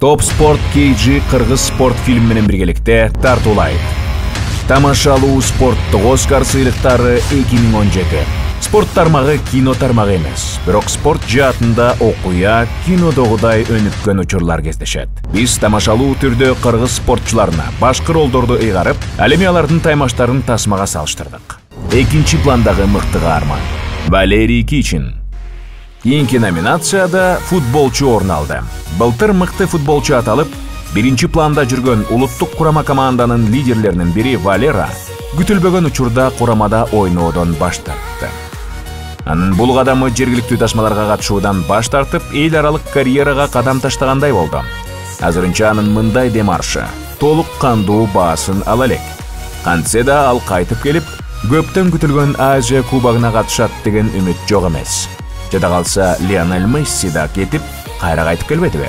Топ спорт KG Кыргыз спорт фильм менен биргеликте тартуулайт. Тамашалуу спорттук Оскар сыйлыктары 2017. Спорт тармагы кино тармагы эмес, бирок спорт жаатында окуя кинодогудай өнүккөн учурлар кездешет. Биз тамашалуу түрдө кыргыз спортчуларына башкы ролдорду ыйгарып, ал эми алардын таймаштарын тасмага салыштырдык. Экинчи пландагы мыкты каарман Валерий Кичин. Кийинки номинацияда футболчу орун алды. Былтыр мыкты футболчу аталып, биринчи планда жүргөн улуттук курама команданын лидерлеринин бири Валера күтүлбөгөн учурда курамада ойноодон баш тартты. Анын бул кадамы жергиликтүү тасмаларга катышуудан баш тартып, эл аралык карьерага кадам таштагандай болду. Азырынча анын мындай демаршы толук кандуу баасын ала элек. Кантсе да ал кайтып келип, көптөн күтүлгөн Азия кубогуна катышат деген үмүт жок эмес. Жада калса Лионель Месси да кетип, кайра кайтып келбедиби?